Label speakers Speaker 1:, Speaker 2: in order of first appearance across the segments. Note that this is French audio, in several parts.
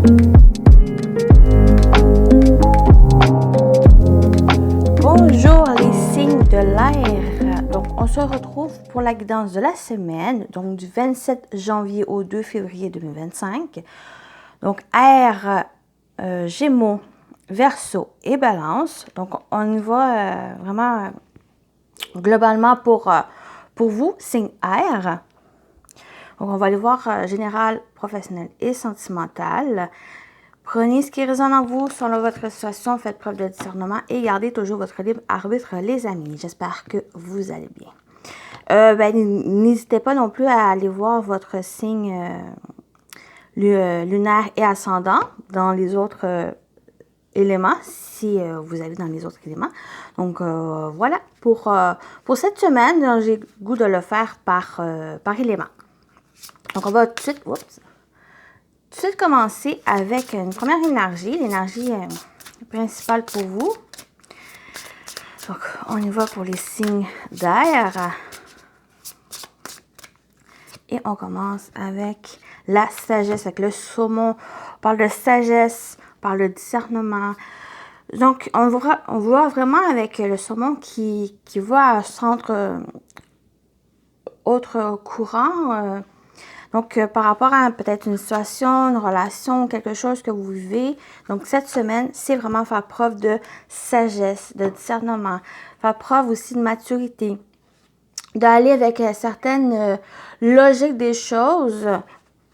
Speaker 1: Bonjour les signes de l'air. Donc on se retrouve pour la guidance de la semaine, donc du 27 janvier au 2 février 2025. Donc air, Gémeaux, Verseau et Balance. Donc on y va vraiment globalement pour vous, signe air. Donc on va aller voir général, professionnel et sentimental. Prenez ce qui résonne en vous selon votre situation, faites preuve de discernement et gardez toujours votre libre arbitre, les amis. J'espère que vous allez bien. N'hésitez pas non plus à aller voir votre signe lunaire et ascendant dans les autres éléments, si vous avez dans les autres éléments. Donc, voilà, pour cette semaine, j'ai le goût de le faire par élément. Donc, on va tout de suite commencer avec une première énergie, l'énergie principale pour vous. Donc, on y va pour les signes d'air. Et on commence avec la sagesse, avec le saumon. On parle de sagesse, on parle de discernement. Donc, on voit vraiment avec le saumon qui va à centre autre courant. Donc, par rapport à peut-être une situation, une relation, quelque chose que vous vivez. Donc, cette semaine, c'est vraiment faire preuve de sagesse, de discernement. Faire preuve aussi de maturité. D'aller avec certaines logiques des choses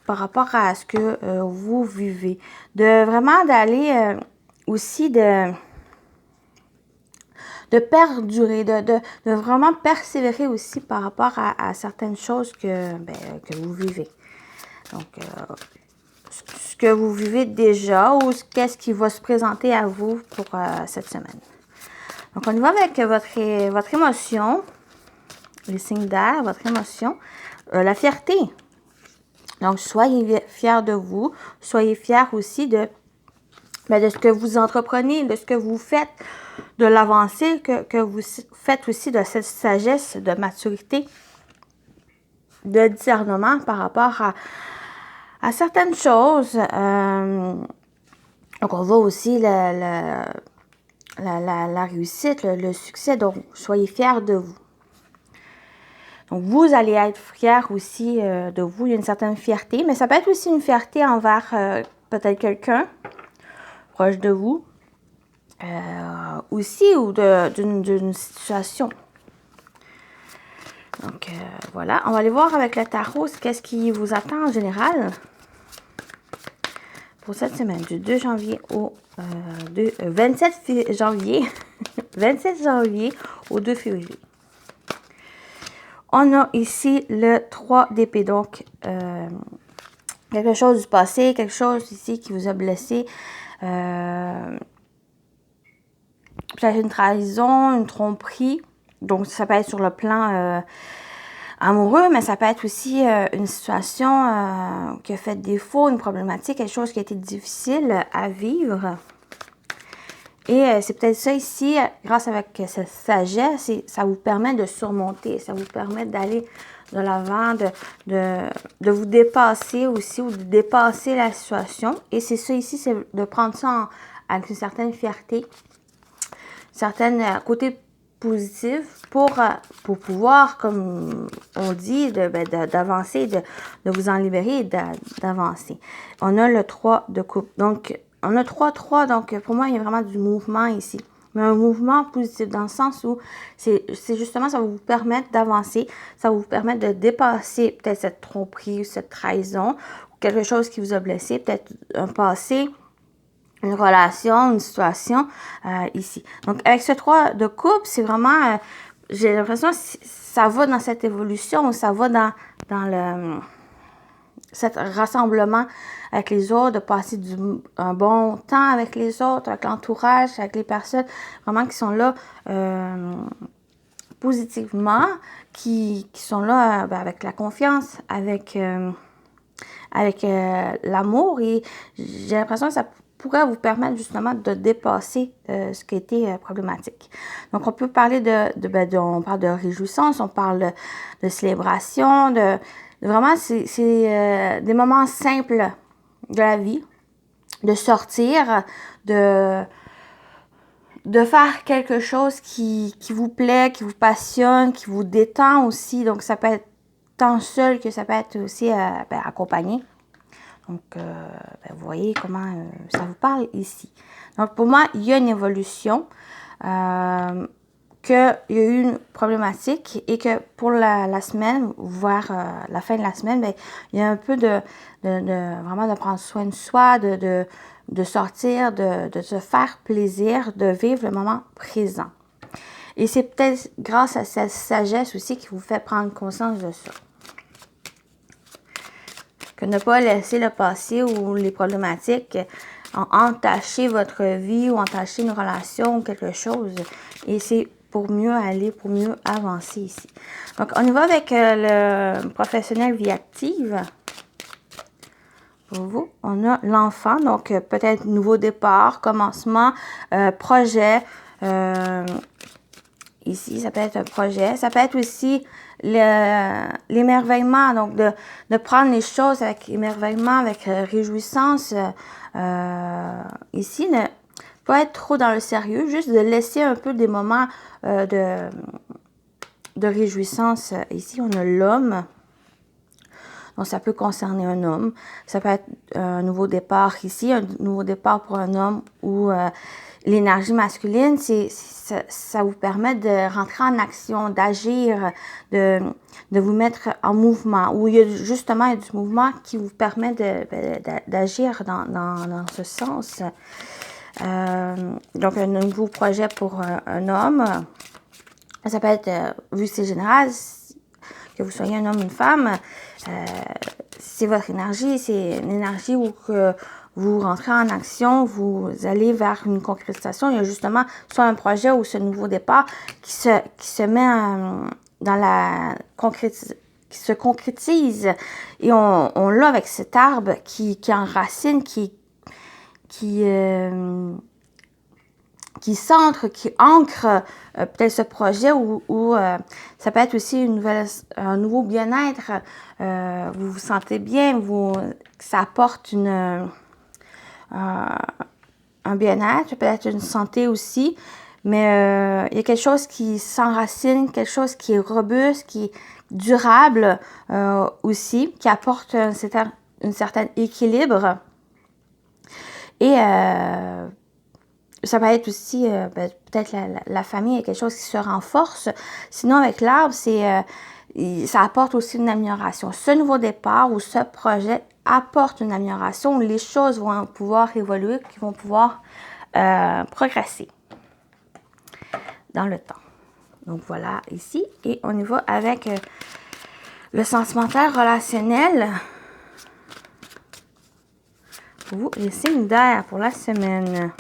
Speaker 1: par rapport à ce que vous vivez. De vraiment d'aller aussi de perdurer, de vraiment persévérer aussi par rapport à certaines choses que vous vivez. Donc, ce que vous vivez déjà ou qu'est-ce qui va se présenter à vous pour cette semaine. Donc, on y va avec votre émotion, les signes d'air, votre émotion, la fierté. Donc, soyez fiers de vous, soyez fiers aussi de ce que vous entreprenez, de ce que vous faites, de l'avancée que vous faites aussi, de cette sagesse, de maturité, de discernement par rapport à certaines choses. Donc, on voit aussi la réussite, le succès. Donc, soyez fiers de vous. Donc, vous allez être fiers aussi de vous. Il y a une certaine fierté, mais ça peut être aussi une fierté envers peut-être quelqu'un proche de vous. Aussi ou d'une situation. Donc, voilà. On va aller voir avec le tarot qu'est-ce qui vous attend en général pour cette semaine, du 2 janvier au 27 janvier. 27 janvier au 2 février. On a ici le 3 d'épée. Donc, quelque chose du passé, quelque chose ici qui vous a blessé. Peut-être une trahison, une tromperie. Donc, ça peut être sur le plan amoureux, mais ça peut être aussi une situation qui a fait défaut, une problématique, quelque chose qui a été difficile à vivre. Et c'est peut-être ça ici, grâce avec cette sagesse, ça vous permet de surmonter, ça vous permet d'aller de l'avant, de vous dépasser aussi, ou de dépasser la situation. Et c'est ça ici, c'est de prendre ça avec une certaine fierté, certains côtés positifs pour pouvoir, comme on dit, d'avancer, de vous en libérer et d'avancer. On a le 3 de coupe. Donc, on a 3-3, donc pour moi, il y a vraiment du mouvement ici. Mais un mouvement positif dans le sens où c'est justement, ça va vous permettre d'avancer, ça va vous permettre de dépasser peut-être cette tromperie, cette trahison, ou quelque chose qui vous a blessé, peut-être un passé, une relation, une situation ici. Donc, avec ce 3 de coupe, c'est vraiment, j'ai l'impression que ça va dans cette évolution, ça va dans cet rassemblement avec les autres, de passer un bon temps avec les autres, avec l'entourage, avec les personnes vraiment qui sont là positivement, qui sont là avec la confiance, avec l'amour. Et j'ai l'impression que ça pourrait vous permettre justement de dépasser ce qui était problématique. Donc, on peut parler on parle de réjouissance, on parle de célébration, vraiment, c'est des moments simples de la vie de sortir, de faire quelque chose qui vous plaît, qui vous passionne, qui vous détend aussi. Donc, ça peut être tant seul que ça peut être aussi accompagné. Donc, vous voyez comment ça vous parle ici. Donc, pour moi, il y a une évolution, qu'il y a eu une problématique et que pour la semaine, voire la fin de la semaine, bien, il y a un peu vraiment de prendre soin de soi, de sortir, de se faire plaisir, de vivre le moment présent. Et c'est peut-être grâce à cette sagesse aussi qui vous fait prendre conscience de ça. Que ne pas laisser le passé ou les problématiques entacher votre vie ou entacher une relation ou quelque chose. Et c'est pour mieux aller, pour mieux avancer ici. Donc, on y va avec le professionnel vie active. Pour vous, on a l'enfant, donc peut-être nouveau départ, commencement, projet. Ici, ça peut être un projet. Ça peut être aussi l'émerveillement, donc de prendre les choses avec émerveillement, avec réjouissance. Ici, ne pas être trop dans le sérieux, juste de laisser un peu des moments de réjouissance. Ici, on a l'homme. Donc, ça peut concerner un homme. Ça peut être un nouveau départ ici, un nouveau départ pour un homme où l'énergie masculine, ça vous permet de rentrer en action, d'agir, de vous mettre en mouvement. Où il y a justement du mouvement qui vous permet d'agir dans ce sens. Donc, un nouveau projet pour un homme. Ça peut être, vu que c'est général, que vous soyez un homme ou une femme, c'est votre énergie, c'est une énergie où que vous rentrez en action, vous allez vers une concrétisation. Il y a justement soit un projet ou ce nouveau départ qui se met dans la qui se concrétise. Et on l'a avec cet arbre qui enracine, qui centre, qui ancre peut-être ce projet ou ça peut être aussi un nouveau bien-être. Vous vous sentez bien, ça apporte un bien-être, peut-être une santé aussi. Mais il y a quelque chose qui s'enracine, quelque chose qui est robuste, qui est durable aussi, qui apporte un certain équilibre. Et ça peut être aussi, peut-être la famille, quelque chose qui se renforce. Sinon, avec l'arbre, ça apporte aussi une amélioration. Ce nouveau départ ou ce projet apporte une amélioration où les choses vont pouvoir évoluer, qui vont pouvoir progresser dans le temps. Donc, voilà ici. Et on y va avec le sentimental relationnel. Pour vous, les signes d'air pour la semaine.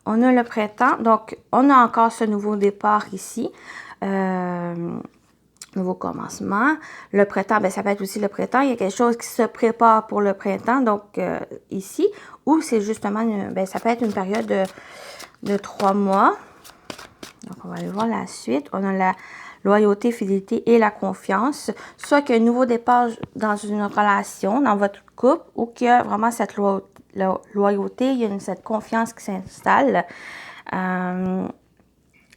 Speaker 1: On a le printemps, donc on a encore ce nouveau départ ici, nouveau commencement. Le printemps, ça peut être aussi le printemps, il y a quelque chose qui se prépare pour le printemps, donc ici, ou c'est justement, ça peut être une période de 3 mois. Donc on va aller voir la suite. On a la loyauté, fidélité et la confiance. Soit qu'il y a un nouveau départ dans une relation, dans votre couple, ou qu'il y a vraiment cette loyauté, il y a cette confiance qui s'installe.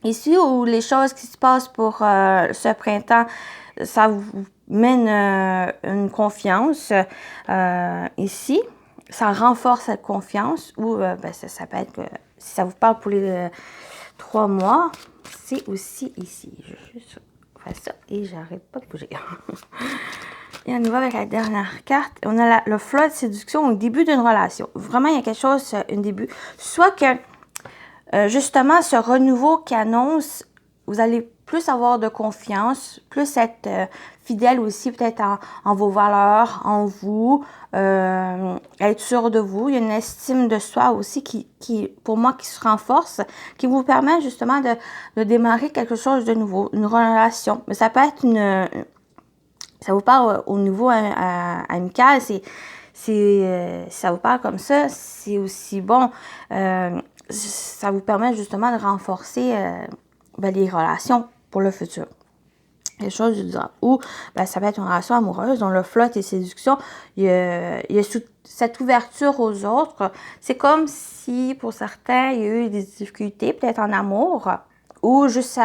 Speaker 1: Ici, où les choses qui se passent pour ce printemps, ça vous mène une confiance. Ici, ça renforce cette confiance, ou ça peut être que si ça vous parle pour les 3 mois, c'est aussi ici. Je vais juste faire ça et j'arrête pas de bouger. Et on y va avec la dernière carte. On a le flot de séduction au début d'une relation. Vraiment, il y a quelque chose, un début. Soit que, justement, ce renouveau qui annonce, vous allez plus avoir de confiance, plus être fidèle aussi peut-être en vos valeurs, en vous, être sûr de vous. Il y a une estime de soi aussi qui pour moi, qui se renforce, qui vous permet justement de démarrer quelque chose de nouveau, une relation. Mais ça peut être ça vous parle au niveau amical, ça vous parle comme ça, c'est aussi bon. Ça vous permet justement de renforcer les relations pour le futur. Quelque chose du genre. Ou ben, ça peut être une relation amoureuse, dont le flotte et séduction, il y a cette ouverture aux autres. C'est comme si, pour certains, il y a eu des difficultés, peut-être en amour, ou juste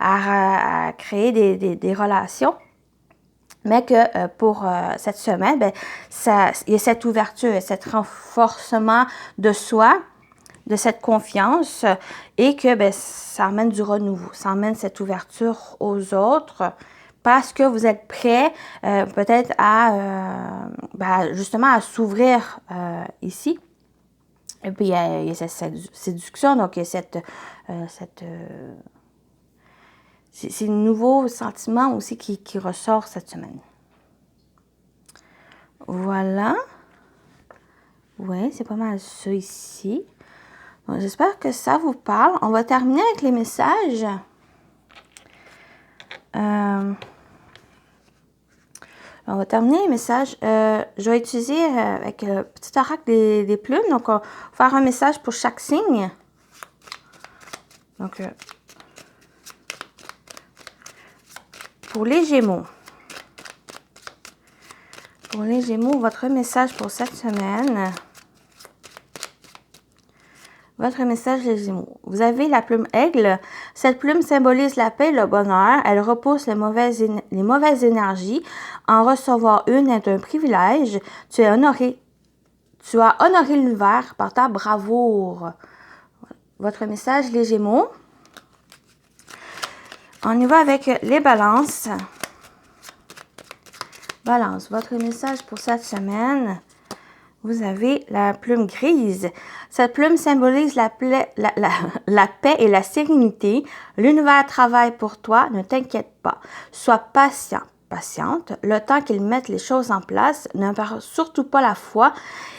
Speaker 1: à créer des relations. Mais que pour cette semaine, ben, il y a cette ouverture, cet renforcement de soi, de cette confiance, et que ben, ça amène du renouveau, ça amène cette ouverture aux autres, parce que vous êtes prêt peut-être à ben, justement à s'ouvrir ici. Et puis il y a cette séduction, donc il y a c'est un nouveau sentiment aussi qui ressort cette semaine. Voilà. Oui, c'est pas mal ça ici. Donc, j'espère que ça vous parle. On va terminer avec les messages. On va terminer les messages. Je vais utiliser avec le petit oracle des plumes. Donc, on va faire un message pour chaque signe. Donc, pour les Gémeaux. Pour les Gémeaux, votre message pour cette semaine. Votre message, les Gémeaux. Vous avez la plume aigle. Cette plume symbolise la paix et le bonheur. Elle repousse les mauvaises énergies. En recevoir une est un privilège. Tu as honoré l'univers par ta bravoure. Votre message, les Gémeaux. On y va avec les balances. Balance, votre message pour cette semaine. Vous avez la plume grise. Cette plume symbolise la paix et la sérénité. L'univers travaille pour toi, ne t'inquiète pas. Sois patiente, le temps qu'ils mettent les choses en place. Ne perds surtout pas la foi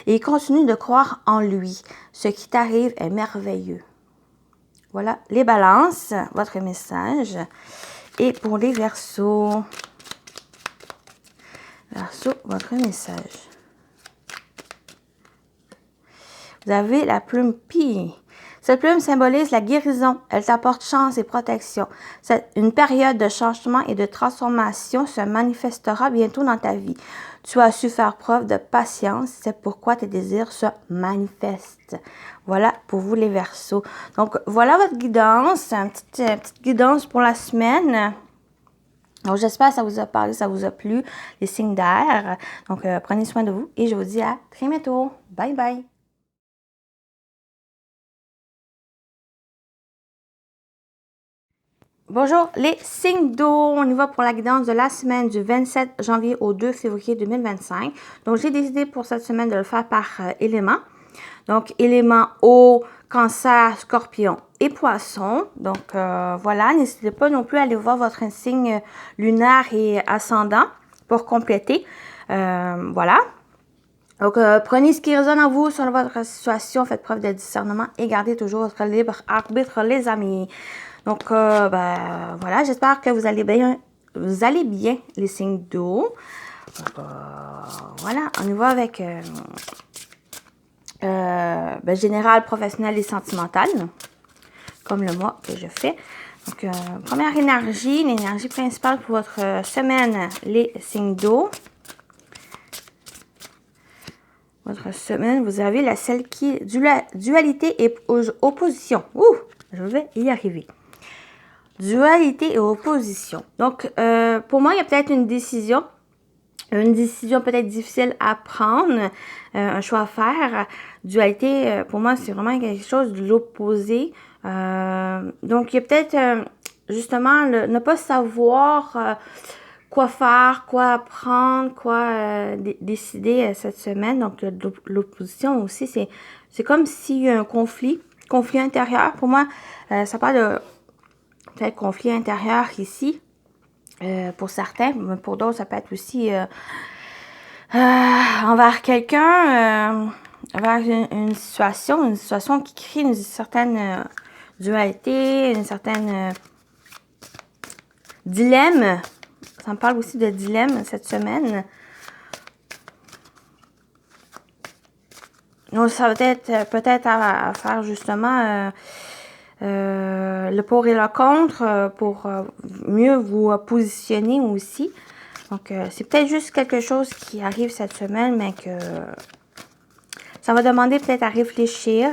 Speaker 1: et continue de croire en lui. Ce qui t'arrive est merveilleux. Voilà, les balances, votre message. Et pour les Verseaux, votre message. Vous avez la plume pie. Cette plume symbolise la guérison. Elle t'apporte chance et protection. Une période de changement et de transformation se manifestera bientôt dans ta vie. Tu as su faire preuve de patience. C'est pourquoi tes désirs se manifestent. Voilà pour vous les Verseaux. Donc, voilà votre guidance. Une petite guidance pour la semaine. Donc, j'espère que ça vous a parlé, ça vous a plu, les signes d'air. Donc, prenez soin de vous et je vous dis à très bientôt. Bye bye. Bonjour les signes d'eau, on y va pour la guidance de la semaine du 27 janvier au 2 février 2025. Donc j'ai décidé pour cette semaine de le faire par élément. Donc élément eau, cancer, scorpion et poisson. Donc voilà, n'hésitez pas non plus à aller voir votre insigne lunaire et ascendant pour compléter. Voilà. Donc, prenez ce qui résonne en vous sur votre situation, faites preuve de discernement et gardez toujours votre libre arbitre, les amis. Donc, voilà, j'espère que vous allez bien, les signes d'eau. Voilà, on y va avec général, professionnel et sentimental, comme le mois que je fais. Donc, première énergie, l'énergie principale pour votre semaine, les signes d'eau. Votre semaine, vous avez celle qui est dualité et opposition. Ouh, je vais y arriver. Dualité et opposition. Donc, pour moi, il y a peut-être une décision peut-être difficile à prendre, un choix à faire. Dualité, pour moi, c'est vraiment quelque chose de l'opposé. Donc, il y a peut-être, justement, ne pas savoir quoi faire, quoi apprendre, quoi décider cette semaine. Donc, l'opposition aussi, c'est comme s'il y a un conflit intérieur. Pour moi, ça parle de peut-être conflit intérieur ici, pour certains, mais pour d'autres, ça peut être aussi envers quelqu'un, envers une situation qui crée une certaine dualité, une certaine dilemme. Ça me parle aussi de dilemme cette semaine. Donc, ça va être peut-être à faire justement le pour et le contre pour mieux vous positionner aussi. Donc, c'est peut-être juste quelque chose qui arrive cette semaine, mais que ça va demander peut-être à réfléchir,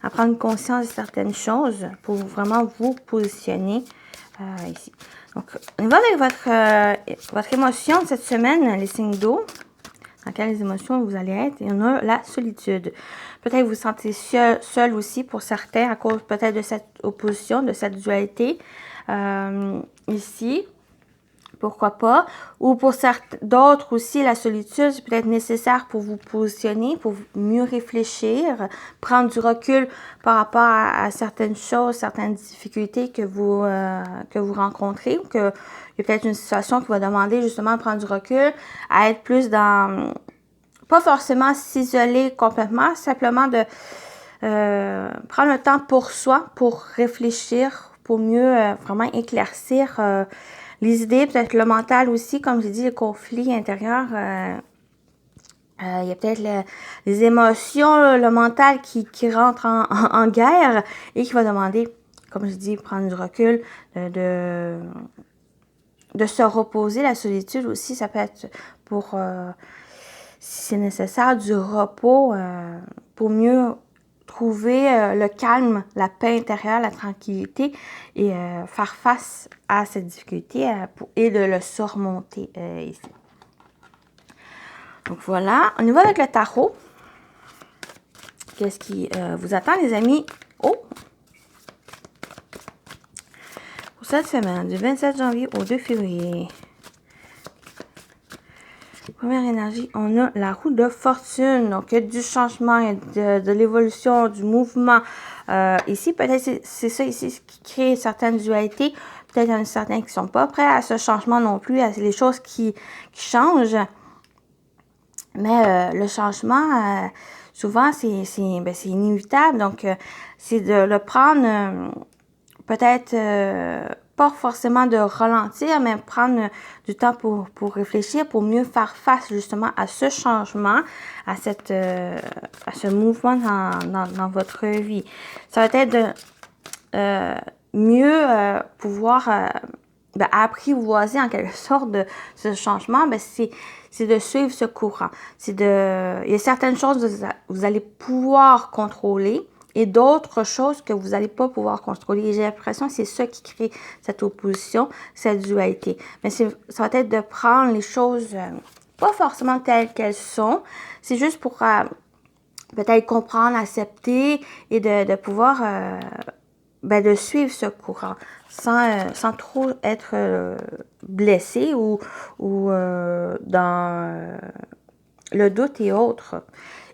Speaker 1: à prendre conscience de certaines choses pour vraiment vous positionner ici. Donc, on va avec votre émotion cette semaine, les signes d'eau. Dans quelles émotions vous allez être? Et on a la solitude. Peut-être que vous vous sentez seul aussi pour certains à cause peut-être de cette opposition, de cette dualité ici. Pourquoi pas? Ou pour d'autres aussi, la solitude, c'est peut-être nécessaire pour vous positionner, pour mieux réfléchir, prendre du recul par rapport à certaines choses, certaines difficultés que vous rencontrez, ou qu'il y a peut-être une situation qui va demander justement de prendre du recul, à être plus dans, pas forcément s'isoler complètement, simplement de prendre le temps pour soi, pour réfléchir, pour mieux vraiment éclaircir les idées, peut-être le mental aussi, comme j'ai dit, les conflits intérieurs. Il y a peut-être les émotions, le mental qui rentre en guerre et qui va demander, comme je dis, prendre du recul, de se reposer. La solitude aussi, ça peut être pour, si c'est nécessaire, du repos pour mieux trouver le calme, la paix intérieure, la tranquillité et faire face à cette difficulté et de le surmonter ici. Donc voilà, on y va avec le tarot. Qu'est-ce qui vous attend, les amis? Oh! Pour cette semaine, du 27 janvier au 2 février. Première énergie, on a la roue de fortune. Donc, il y a du changement, de l'évolution, du mouvement. Ici, peut-être c'est ça ici qui crée certaines dualités. Peut-être il y en a certains qui ne sont pas prêts à ce changement non plus, à les choses qui changent. Mais le changement, souvent, c'est inévitable. Donc, c'est de le prendre peut-être pas forcément de ralentir, mais prendre du temps pour réfléchir, pour mieux faire face justement à ce changement, à ce mouvement dans votre vie. Ça va être de mieux pouvoir apprivoiser en quelque sorte de ce changement, c'est de suivre ce courant. Il y a certaines choses que vous allez pouvoir contrôler et d'autres choses que vous n'allez pas pouvoir contrôler. Et j'ai l'impression que c'est ça qui crée cette opposition, cette dualité. Mais ça va être de prendre les choses pas forcément telles qu'elles sont. C'est juste pour peut-être comprendre, accepter et de pouvoir de suivre ce courant sans trop être blessé ou dans le doute et autres.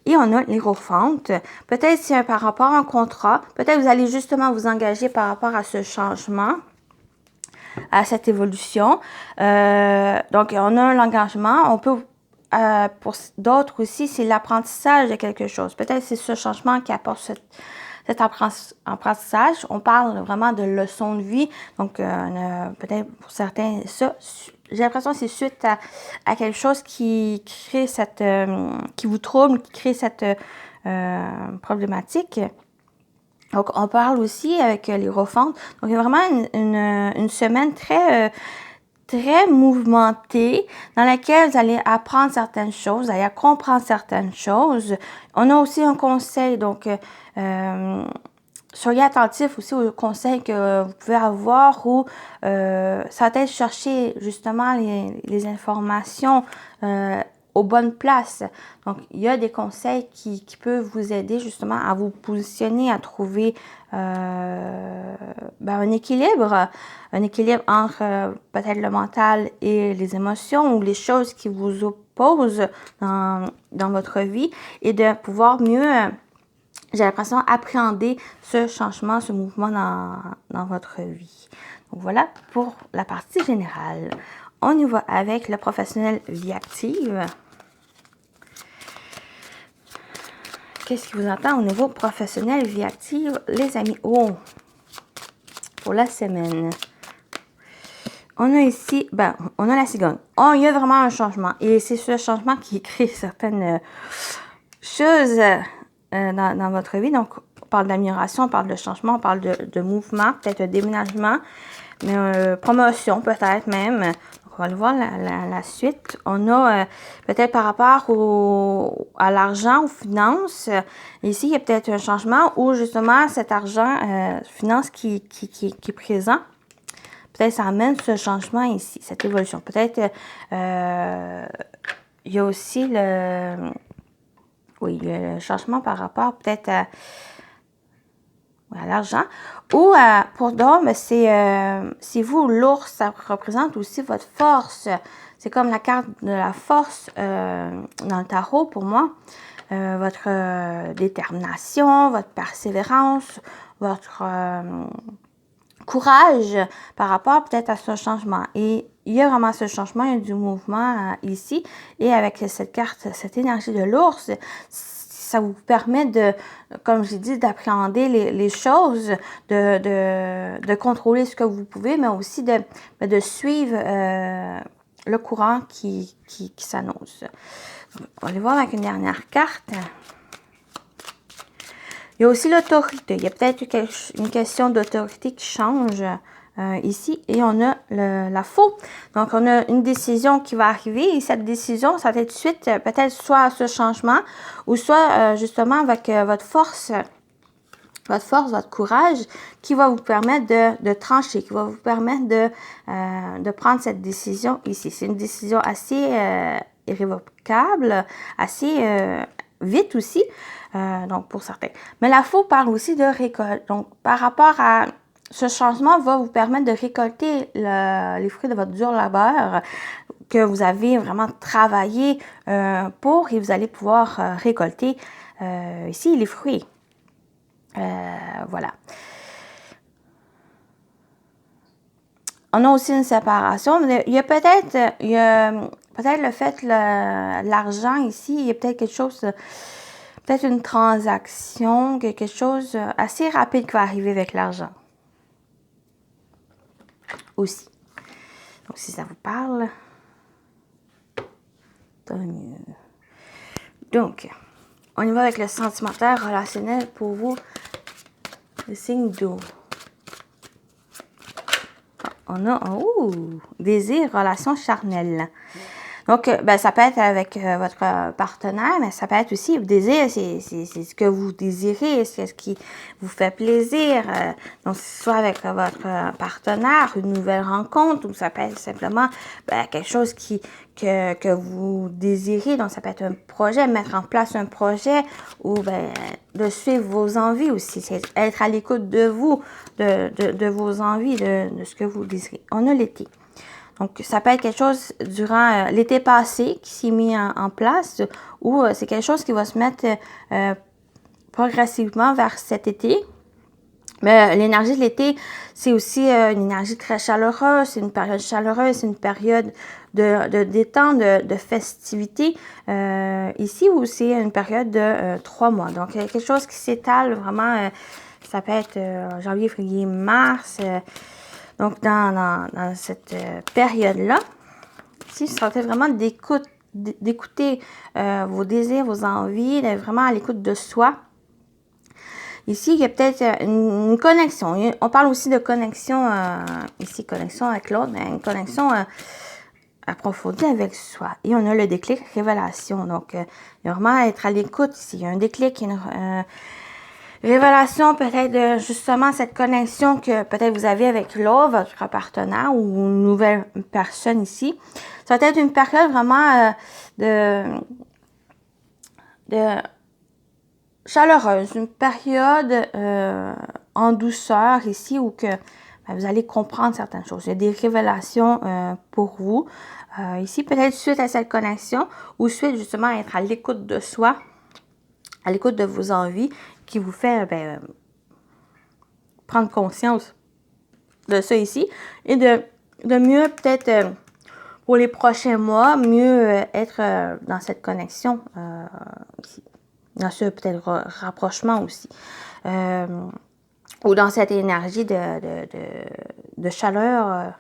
Speaker 1: Et on a l'Hiérophante. Peut-être c'est par rapport à un contrat. Peut-être vous allez justement vous engager par rapport à ce changement, à cette évolution. Donc, on a l'engagement. On peut, pour d'autres aussi, c'est l'apprentissage de quelque chose. Peut-être c'est ce changement qui apporte cet apprentissage. On parle vraiment de leçons de vie. Donc, peut-être pour certains, ça, j'ai l'impression que c'est suite à quelque chose qui crée qui vous trouble, qui crée cette problématique. Donc, on parle aussi avec l'Hiérophante. Donc, il y a vraiment une semaine très mouvementée dans laquelle vous allez apprendre certaines choses, vous allez comprendre certaines choses. On a aussi un conseil, donc soyez attentifs aussi aux conseils que vous pouvez avoir ou ça va être chercher justement les informations aux bonnes places. Donc, il y a des conseils qui peuvent vous aider justement à vous positionner, à trouver un équilibre entre peut-être le mental et les émotions ou les choses qui vous opposent dans votre vie et de pouvoir mieux, j'ai l'impression, appréhender ce changement, ce mouvement dans votre vie. Donc, voilà pour la partie générale. On y va avec le professionnel vie active. Qu'est-ce qui vous entend au niveau professionnel, vie active, les amis? Oh! Pour la semaine. On a ici, on a la cigogne. Oh, il y a vraiment un changement. Et c'est ce changement qui crée certaines choses dans votre vie. Donc, parle d'amélioration, on parle de changement, on parle de mouvement, peut-être un déménagement, mais promotion peut-être même. Donc, on va aller voir la suite. On a peut-être par rapport à l'argent, aux finances. Ici, il y a peut-être un changement où justement cet argent, finance qui est présent. Peut-être ça amène ce changement ici, cette évolution. Peut-être il y a aussi le changement par rapport peut-être à l'argent. Ou pour d'autres, c'est vous, l'ours, ça représente aussi votre force. C'est comme la carte de la force dans le tarot pour moi. Votre détermination, votre persévérance, votre courage par rapport peut-être à ce changement. Et il y a vraiment ce changement, il y a du mouvement ici. Et avec cette carte, cette énergie de l'ours, ça vous permet de, comme j'ai dit, d'appréhender les choses, de contrôler ce que vous pouvez, mais aussi de suivre le courant qui s'annonce. On va aller voir avec une dernière carte. Il y a aussi l'autorité. Il y a peut-être une question d'autorité qui change ici. Et on a la faux. Donc, on a une décision qui va arriver. Et cette décision, ça va être suite peut-être soit à ce changement ou soit justement avec votre force, votre courage qui va vous permettre de trancher, qui va vous permettre de prendre cette décision ici. C'est une décision assez irrévocable, assez vite aussi. Donc, pour certains. Mais la faux parle aussi de récolte. Donc, par rapport à ce changement, va vous permettre de récolter les fruits de votre dur labeur que vous avez vraiment travaillé pour et vous allez pouvoir récolter ici les fruits. Voilà. On a aussi une séparation. Il y a peut-être le fait l'argent ici, il y a peut-être quelque chose... Peut-être une transaction, quelque chose assez rapide qui va arriver avec l'argent. Aussi. Donc, si ça vous parle, tant mieux. Donc, on y va avec le sentimentaire relationnel pour vous, le signe d'eau. On a désir, relation charnelle. Donc, ça peut être avec votre partenaire, mais ça peut être aussi le désir, c'est ce que vous désirez, c'est ce qui vous fait plaisir. Donc, soit avec votre partenaire, une nouvelle rencontre, ou ça peut être simplement quelque chose que vous désirez. Donc, ça peut être un projet, mettre en place un projet, ou de suivre vos envies aussi. C'est être à l'écoute de vous, de vos envies, de ce que vous désirez. On a l'été. Donc, ça peut être quelque chose durant l'été passé qui s'est mis en place ou c'est quelque chose qui va se mettre progressivement vers cet été. Mais l'énergie de l'été, c'est aussi une énergie très chaleureuse, c'est une période chaleureuse, c'est une période de détente, de festivité. Ici, où c'est une période de 3 mois. Donc, quelque chose qui s'étale vraiment, ça peut être janvier, février, mars. Donc, dans cette période-là, ici, je sentais vraiment d'écouter vos désirs, vos envies, d'être vraiment à l'écoute de soi. Ici, il y a peut-être une connexion. On parle aussi de connexion, ici, connexion avec l'autre, mais une connexion approfondie avec soi. Et on a le déclic révélation. Donc, il y a vraiment être à l'écoute ici. Il y a un déclic, une révélation peut-être de justement cette connexion que peut-être vous avez avec l'autre, votre partenaire ou une nouvelle personne ici. Ça va être une période vraiment de chaleureuse, une période en douceur ici où que vous allez comprendre certaines choses. Il y a des révélations pour vous. Ici, peut-être suite à cette connexion ou suite justement à être à l'écoute de soi, à l'écoute de vos envies, qui vous fait prendre conscience de ça ici et de mieux peut-être pour les prochains mois, mieux être dans cette connexion ici, dans ce peut-être rapprochement aussi ou dans cette énergie de chaleur,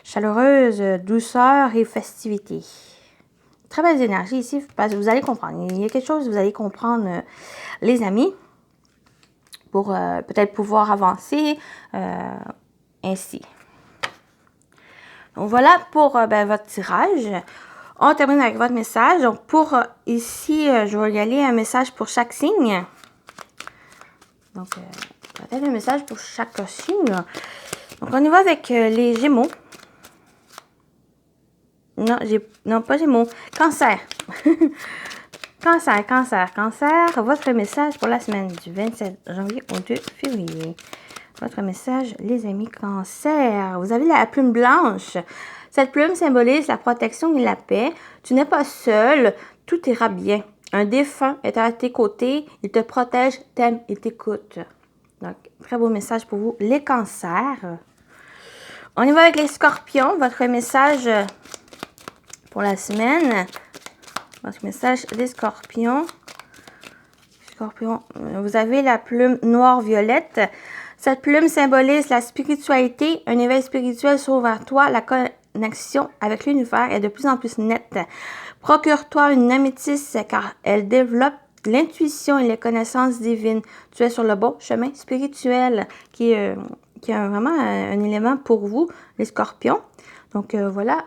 Speaker 1: chaleureuse, douceur et festivité. Très belle énergie ici, parce que vous allez comprendre. Il y a quelque chose, vous allez comprendre, les amis. pour peut-être pouvoir avancer ainsi. Donc voilà pour votre tirage. On termine avec votre message. Donc pour ici, je vais y aller un message pour chaque signe. Donc peut-être un message pour chaque signe. Donc on y va avec les Gémeaux. Non, pas Gémeaux. Cancer. Cancer. Votre message pour la semaine du 27 janvier au 2 février. Votre message, les amis Cancer. Vous avez la plume blanche. Cette plume symbolise la protection et la paix. Tu n'es pas seul. Tout ira bien. Un défunt est à tes côtés. Il te protège, t'aime et t'écoute. Donc, très beau message pour vous, les Cancers. On y va avec les Scorpions. Votre message pour la semaine. Votre message des Scorpions. Scorpion, vous avez la plume noire-violette. Cette plume symbolise la spiritualité. Un éveil spirituel s'ouvre vers toi. La connexion avec l'univers est de plus en plus nette. Procure-toi une améthyste car elle développe l'intuition et les connaissances divines. Tu es sur le bon chemin spirituel qui est vraiment un élément pour vous, les Scorpions. Donc voilà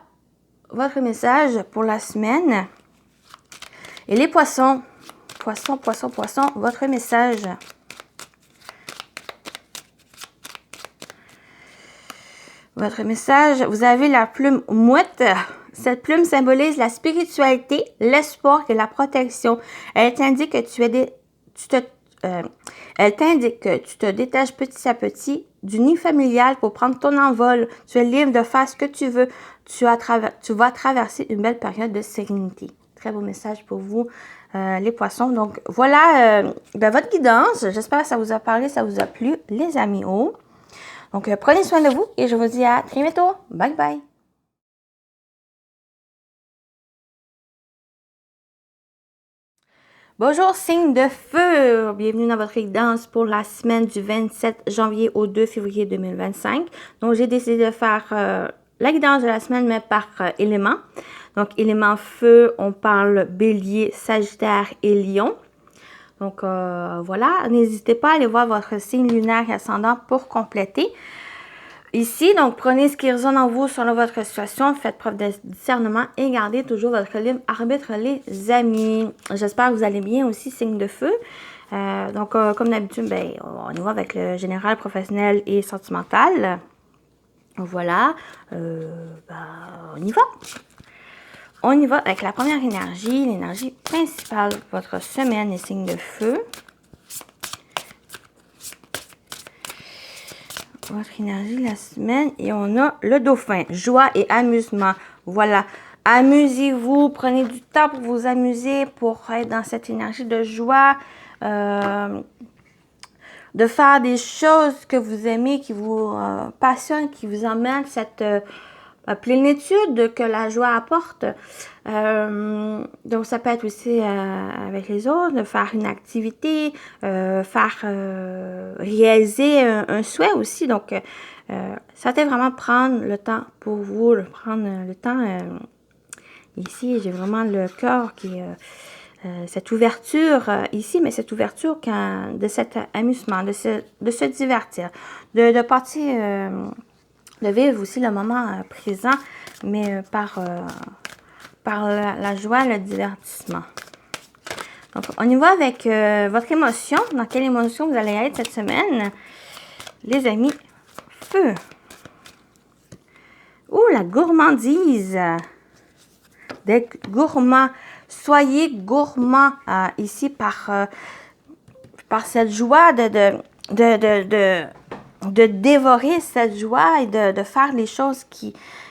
Speaker 1: votre message pour la semaine. Et les Poissons. Poisson, votre message. Votre message, vous avez la plume mouette. Cette plume symbolise la spiritualité, l'espoir et la protection. Elle t'indique que tu te détaches petit à petit du nid familial pour prendre ton envol. Tu es libre de faire ce que tu veux. Tu vas traverser une belle période de sérénité. Très beau message pour vous, les Poissons. Donc, voilà votre guidance. J'espère que ça vous a parlé, ça vous a plu, les amis. Donc, prenez soin de vous et je vous dis à très bientôt. Bye bye. Bonjour, signe de feu! Bienvenue dans votre guidance pour la semaine du 27 janvier au 2 février 2025. Donc, j'ai décidé de faire la guidance de la semaine, mais par élément. Donc, élément feu, on parle bélier, sagittaire et lion. Donc, voilà. N'hésitez pas à aller voir votre signe lunaire et ascendant pour compléter. Ici, donc, prenez ce qui résonne en vous selon votre situation, faites preuve de discernement et gardez toujours votre libre arbitre, les amis. J'espère que vous allez bien aussi, signe de feu. Donc, comme d'habitude, on y va avec le général, professionnel et sentimental. Voilà. On y va. On y va avec la première énergie, l'énergie principale de votre semaine, les signes de feu. Votre énergie la semaine et on a le dauphin, joie et amusement. Voilà, amusez-vous, prenez du temps pour vous amuser, pour être dans cette énergie de joie, de faire des choses que vous aimez, qui vous passionnent, qui vous emmènent cette plénitude que la joie apporte. Donc, ça peut être aussi avec les autres, de faire une activité, réaliser un souhait aussi. Donc, ça peut vraiment prendre le temps pour vous, prendre le temps. Ici, j'ai vraiment le cœur qui est cette ouverture ici, mais cette ouverture de cet amusement, de se divertir, de partir... de vivre aussi le moment présent, mais par la joie, le divertissement. Donc, on y va avec votre émotion. Dans quelle émotion vous allez être cette semaine? Les amis, feu. Ouh, la gourmandise. D'être gourmand. Soyez gourmand ici par cette joie de dévorer cette joie et de faire les choses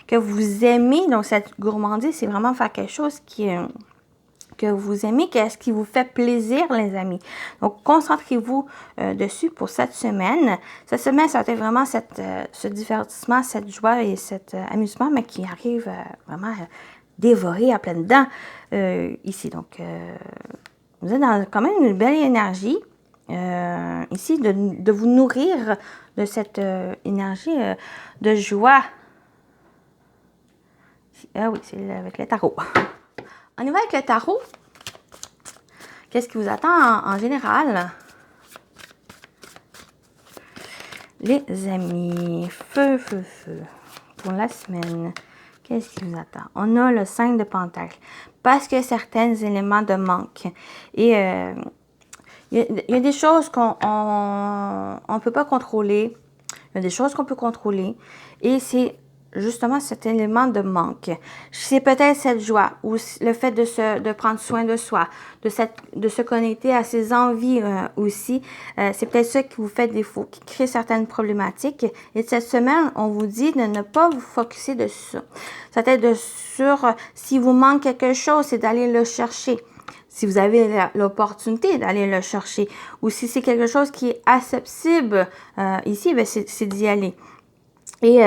Speaker 1: que vous aimez. Donc, cette gourmandise, c'est vraiment faire quelque chose que vous aimez, qu'est-ce qui vous fait plaisir, les amis. Donc, concentrez-vous dessus pour cette semaine. Cette semaine, ça va être vraiment ce divertissement, cette joie et cet amusement, mais qui arrive vraiment à dévorer à pleines dents ici. Donc, vous êtes dans quand même une belle énergie. Ici, de vous nourrir de cette énergie de joie. Ah oui, c'est avec le tarot. On y va avec le tarot. Qu'est-ce qui vous attend en général? Les amis, feu. Pour la semaine, qu'est-ce qui vous attend? On a le 5 de Pentacle. Parce que certains éléments de manque. Et il y a des choses qu'on ne peut pas contrôler. Il y a des choses qu'on peut contrôler. Et c'est justement cet élément de manque. C'est peut-être cette joie ou le fait de prendre soin de soi, de se connecter à ses envies aussi. C'est peut-être ça qui vous fait défaut, qui crée certaines problématiques. Et cette semaine, on vous dit de ne pas vous focusser dessus. Ça peut être sur si vous manque quelque chose, c'est d'aller le chercher. Si vous avez l'opportunité d'aller le chercher. Ou si c'est quelque chose qui est accessible ici, ben c'est d'y aller. Et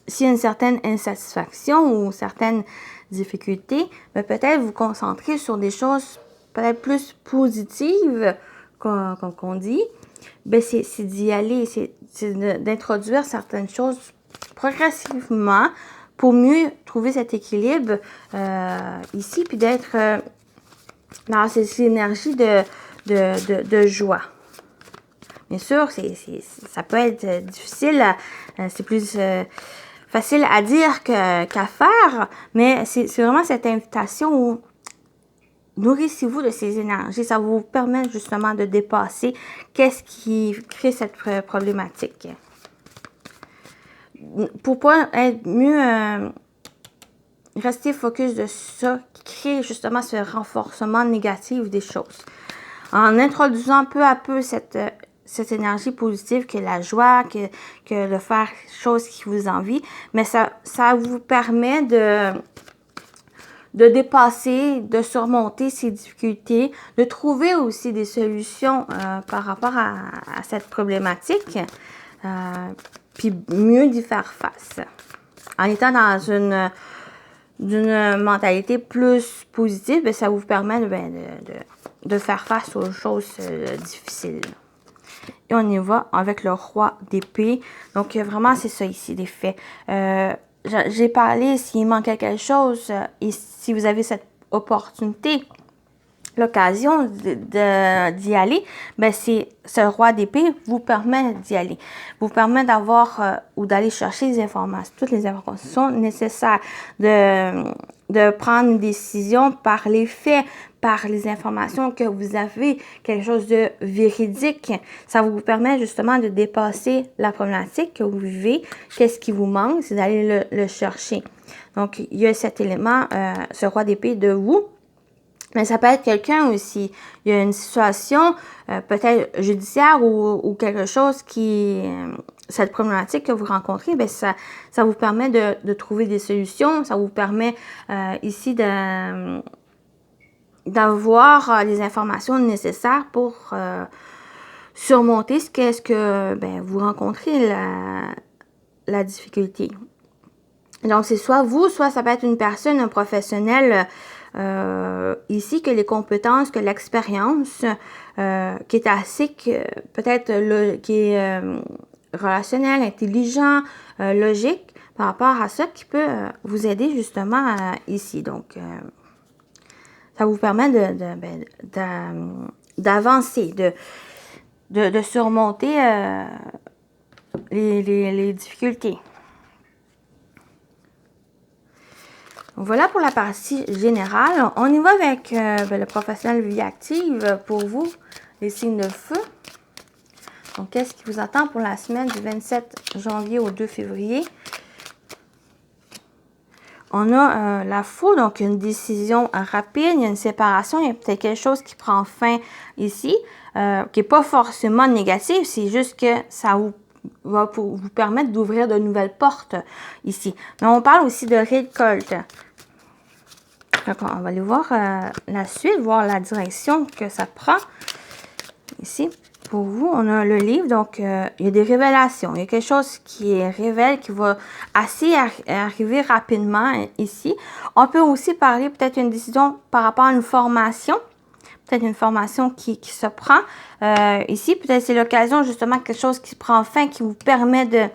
Speaker 1: s'il y a une certaine insatisfaction ou certaines difficultés, ben peut-être vous concentrer sur des choses peut-être plus positives qu'on dit. Ben c'est d'y aller, c'est d'introduire certaines choses progressivement pour mieux trouver cet équilibre ici, puis d'être dans ces énergies de joie. Bien sûr, ça peut être difficile, c'est plus facile à dire qu'à faire, mais c'est vraiment cette invitation où nourrissez-vous de ces énergies. Ça vous permet justement de dépasser qu'est-ce qui crée cette problématique. Pour pas être mieux, rester focus de ça qui crée justement ce renforcement négatif des choses. En introduisant peu à peu cette énergie positive que la joie, que de faire choses qui vous envient, mais ça vous permet de dépasser, de surmonter ces difficultés, de trouver aussi des solutions par rapport à cette problématique, puis mieux d'y faire face. En étant dans d'une mentalité plus positive, bien, ça vous permet de faire face aux choses difficiles. Et on y va avec le roi d'épée. Donc, vraiment, c'est ça ici, les faits. J'ai parlé s'il manquait quelque chose et si vous avez cette opportunité, l'occasion d'y aller, ben c'est ce roi d'épée vous permet d'y aller. Vous permet d'avoir ou d'aller chercher les informations, toutes les informations nécessaires, de prendre une décision par les faits, par les informations que vous avez, quelque chose de véridique. Ça vous permet justement de dépasser la problématique que vous vivez. Qu'est-ce qui vous manque? C'est d'aller le chercher. Donc, il y a cet élément, ce roi d'épée de vous. Mais ça peut être quelqu'un aussi. Il y a une situation peut-être judiciaire ou quelque chose qui... cette problématique que vous rencontrez, bien, ça vous permet de trouver des solutions. Ça vous permet ici d'avoir les informations nécessaires pour surmonter ce que ben, vous rencontrez la difficulté. Donc, c'est soit vous, soit ça peut être une personne, un professionnel ici, que les compétences, que l'expérience, qui est assez, peut-être, qui est relationnel, intelligent, logique, par rapport à ça, qui peut vous aider justement ici. Donc, ça vous permet d'avancer, de surmonter les difficultés. Voilà pour la partie générale. On y va avec le professionnel vie active pour vous, les signes de feu. Donc, qu'est-ce qui vous attend pour la semaine du 27 janvier au 2 février? On a la Fou, donc une décision rapide, il y a une séparation, il y a peut-être quelque chose qui prend fin ici, qui n'est pas forcément négatif, c'est juste que ça va vous permettre d'ouvrir de nouvelles portes ici. Mais on parle aussi de récolte. Donc, on va aller voir la suite, voir la direction que ça prend. Ici, pour vous, on a le livre. Donc, il y a des révélations. Il y a quelque chose qui révèle, qui va assez arriver rapidement ici. On peut aussi parler peut-être d'une décision par rapport à une formation. Peut-être une formation qui se prend. Ici, peut-être c'est l'occasion, justement, quelque chose qui prend fin, qui vous permet de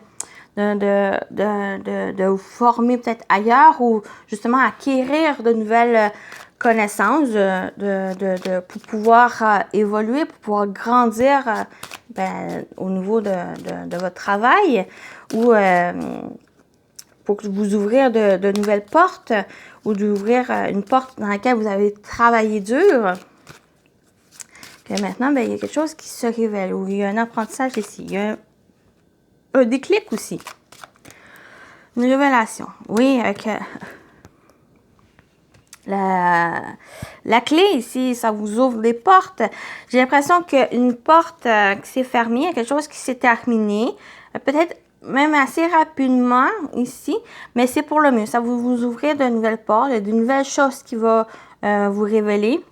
Speaker 1: vous former peut-être ailleurs ou justement acquérir de nouvelles connaissances pour pouvoir évoluer, pour pouvoir grandir au niveau de votre travail ou pour vous ouvrir de nouvelles portes ou d'ouvrir une porte dans laquelle vous avez travaillé dur. Que maintenant, il y a quelque chose qui se révèle ou il y a un apprentissage ici. Il y a un déclic aussi. Une révélation. Oui, avec la clé ici, ça vous ouvre des portes. J'ai l'impression qu'une porte qui s'est fermée, quelque chose qui s'est terminé, peut-être même assez rapidement ici, mais c'est pour le mieux. Ça va vous ouvrir de nouvelles portes, de nouvelles choses qui vont vous révéler.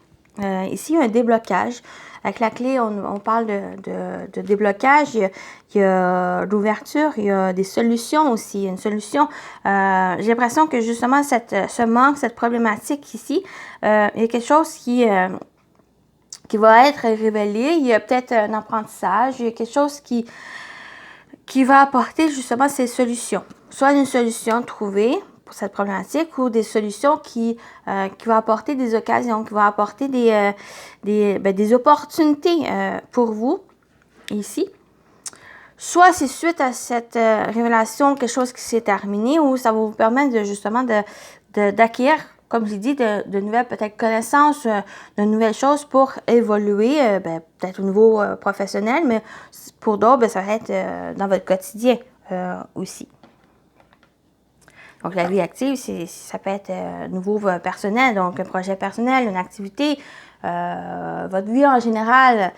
Speaker 1: Ici, il y a un déblocage. Avec la clé, on parle de déblocage. Il y a l'ouverture, il y a des solutions aussi. Une solution, j'ai l'impression que justement, ce manque, cette problématique ici, il y a quelque chose qui va être révélé. Il y a peut-être un apprentissage, il y a quelque chose qui va apporter justement ces solutions. Soit une solution trouvée pour cette problématique ou des solutions qui vont apporter des occasions, qui vont apporter des opportunités pour vous ici. Soit c'est suite à cette révélation quelque chose qui s'est terminé ou ça va vous permettre justement d'acquérir, comme je l'ai dit, de nouvelles peut-être connaissances, de nouvelles choses pour évoluer, peut-être au niveau professionnel, mais pour d'autres, ça va être dans votre quotidien aussi. Donc, la vie active, ça peut être nouveau personnel, donc un projet personnel, une activité, votre vie en général,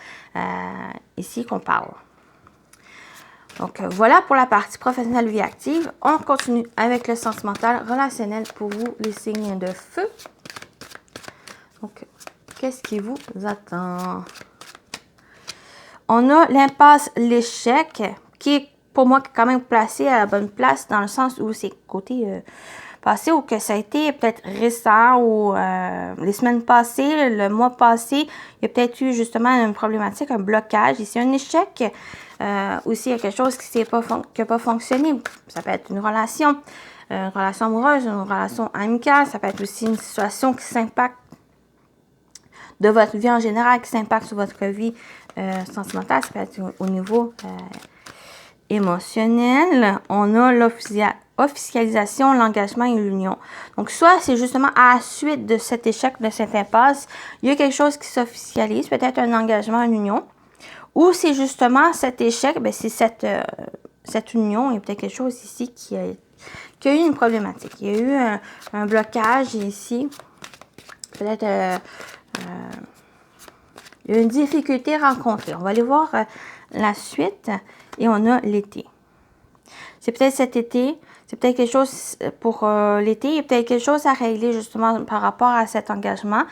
Speaker 1: ici qu'on parle. Donc, voilà pour la partie professionnelle vie active. On continue avec le sentimental relationnel pour vous, les signes de feu. Donc, qu'est-ce qui vous attend? On a l'impasse, l'échec, qui est pour moi quand même placé à la bonne place dans le sens où c'est côté passé ou que ça a été peut-être récent ou les semaines passées, le mois passé, il y a peut-être eu justement une problématique, un blocage. Ici, un échec. Aussi, il y a quelque chose qui n'a pas fonctionné. Ça peut être une relation amoureuse, une relation amicale. Ça peut être aussi une situation qui s'impacte de votre vie en général, qui s'impacte sur votre vie sentimentale. Ça peut être au niveau émotionnel. On a l'officialisation, l'engagement et l'union. Donc, soit c'est justement à la suite de cet échec, de cette impasse, il y a quelque chose qui s'officialise, peut-être un engagement, une union. Ou c'est justement cet échec, c'est cette union, il y a peut-être quelque chose ici qui a eu une problématique. Il y a eu un blocage ici. Peut-être il y a une difficulté rencontrée. On va aller voir la suite et on a l'été. C'est peut-être cet été, c'est peut-être quelque chose pour l'été, il y a peut-être quelque chose à régler justement par rapport à cet engagement.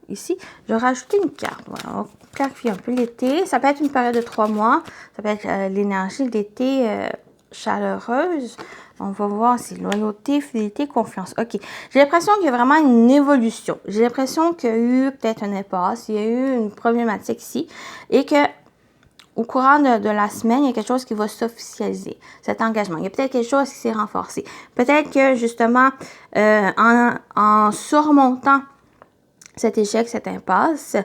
Speaker 1: Ici, je vais rajouter une carte. Voilà, on va clarifier un peu l'été. Ça peut être une période de 3 mois. Ça peut être l'énergie de l'été chaleureuse. On va voir si loyauté, fidélité, confiance. OK. J'ai l'impression qu'il y a vraiment une évolution. J'ai l'impression qu'il y a eu peut-être un impasse, il y a eu une problématique ici et que au courant de la semaine, il y a quelque chose qui va s'officialiser, cet engagement. Il y a peut-être quelque chose qui s'est renforcé. Peut-être que, justement, en surmontant cet échec, cette impasse,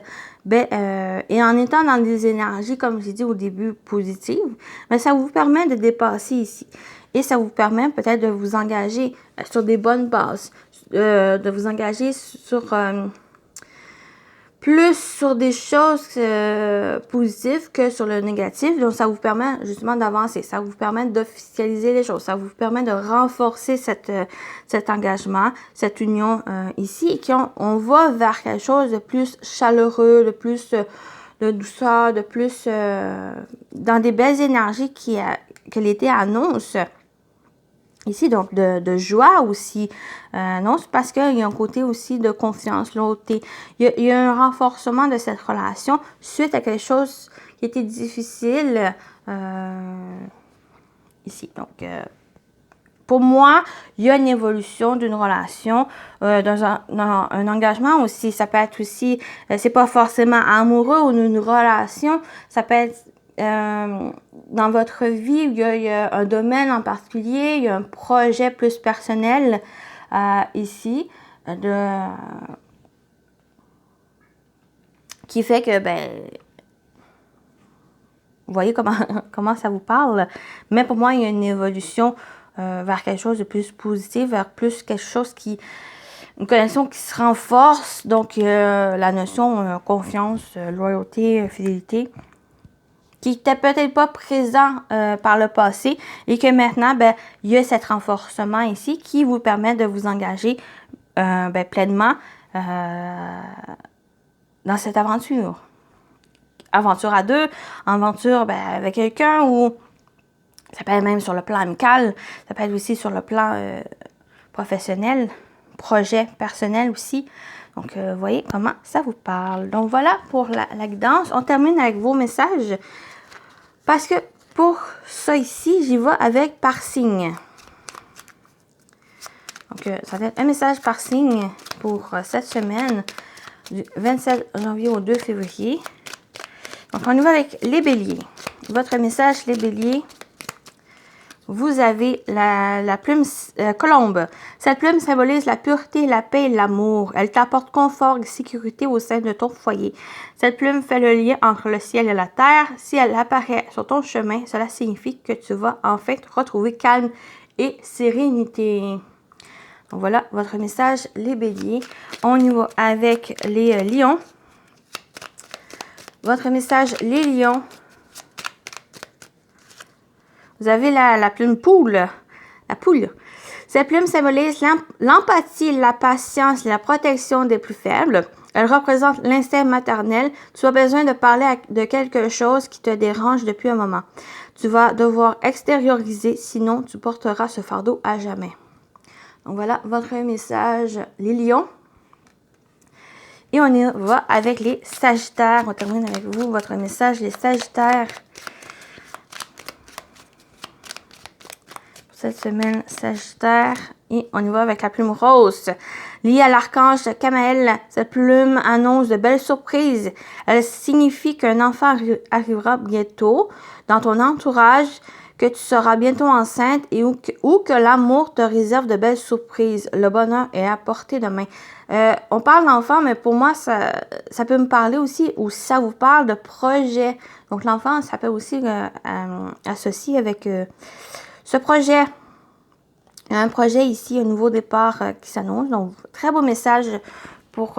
Speaker 1: et en étant dans des énergies, comme j'ai dit au début, positives, ça vous permet de dépasser ici. Et ça vous permet peut-être de vous engager sur des bonnes bases, de vous engager sur... plus sur des choses positives que sur le négatif. Donc, ça vous permet justement d'avancer. Ça vous permet d'officialiser les choses. Ça vous permet de renforcer cet engagement, cette union ici. Et on va vers quelque chose de plus chaleureux, de plus de douceur, de plus dans des belles énergies que l'été annonce. Ici, donc, de joie aussi. Non, c'est parce qu'il y a un côté aussi de confiance. L'autre, il y a un renforcement de cette relation suite à quelque chose qui était difficile ici. Donc, pour moi, il y a une évolution d'une relation, dans un engagement aussi. Ça peut être aussi, c'est pas forcément amoureux ou une relation. Ça peut être dans votre vie, il y a un domaine en particulier, il y a un projet plus personnel ici, qui fait que, Vous voyez comment ça vous parle? Mais pour moi, il y a une évolution vers quelque chose de plus positif, vers plus quelque chose une connexion qui se renforce. Donc, la notion confiance, loyauté, fidélité, qui n'était peut-être pas présent par le passé et que maintenant, ben, il y a cet renforcement ici qui vous permet de vous engager pleinement dans cette aventure. Aventure à deux, aventure avec quelqu'un ou ça peut être même sur le plan amical, ça peut être aussi sur le plan professionnel, projet personnel aussi. Donc, vous voyez comment ça vous parle. Donc, voilà pour la guidance. On termine avec vos messages parce que pour ça ici, j'y vais avec par signe. Donc, ça va être un message par signe pour cette semaine du 27 janvier au 2 février. Donc, on y va avec les béliers. Votre message, les béliers, vous avez la plume colombe. Cette plume symbolise la pureté, la paix et l'amour. Elle t'apporte confort et sécurité au sein de ton foyer. Cette plume fait le lien entre le ciel et la terre. Si elle apparaît sur ton chemin, cela signifie que tu vas enfin te retrouver calme et sérénité. Donc, voilà votre message, les béliers. On y va avec les lions. Votre message, les lions. Vous avez la plume poule. La poule. Cette plume symbolise l'empathie, la patience et la protection des plus faibles. Elle représente l'instinct maternel. Tu as besoin de parler de quelque chose qui te dérange depuis un moment. Tu vas devoir extérioriser, sinon tu porteras ce fardeau à jamais. Donc voilà votre message, les lions. Et on y va avec les sagittaires. On termine avec vous, votre message, les sagittaires. Pour cette semaine, sagittaire. Et on y va avec la plume rose. Liée à l'archange Camaël, cette plume annonce de belles surprises. Elle signifie qu'un enfant arrivera bientôt dans ton entourage, que tu seras bientôt enceinte et ou que l'amour te réserve de belles surprises. Le bonheur est à portée de main. On parle d'enfant, mais pour moi, ça peut me parler aussi, ou si ça vous parle de projet. Donc, l'enfant, ça peut aussi associer avec ce projet. Il y a un projet ici, un nouveau départ qui s'annonce. Donc, très beau message pour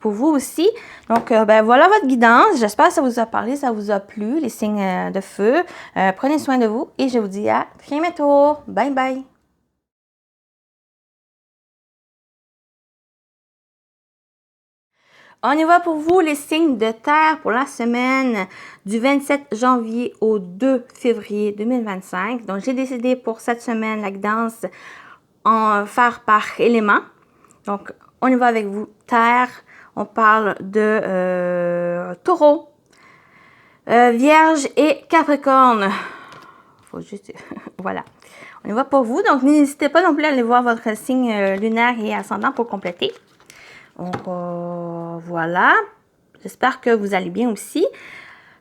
Speaker 1: vous aussi. Donc, voilà votre guidance. J'espère que ça vous a parlé, ça vous a plu, les signes de feu. Prenez soin de vous et je vous dis à très bientôt. Bye bye. On y va pour vous, les signes de terre pour la semaine du 27 janvier au 2 février 2025. Donc, j'ai décidé pour cette semaine, la guidance, en faire par élément. Donc, on y va avec vous, terre. On parle de taureau, vierge et capricorne. Faut juste... voilà. On y va pour vous. Donc, n'hésitez pas non plus à aller voir votre signe lunaire et ascendant pour compléter. Donc, voilà. J'espère que vous allez bien aussi.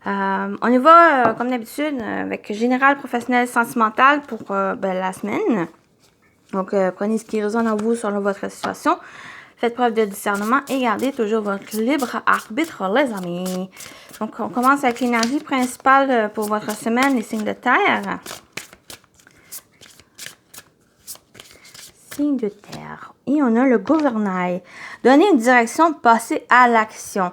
Speaker 1: On y va, comme d'habitude, avec général, professionnel, sentimental pour la semaine. Donc, prenez ce qui résonne en vous selon votre situation. Faites preuve de discernement et gardez toujours votre libre arbitre, les amis. Donc, on commence avec l'énergie principale pour votre semaine, les signes de terre. Signe de terre. Et on a le gouvernail. Donner une direction, passer à l'action.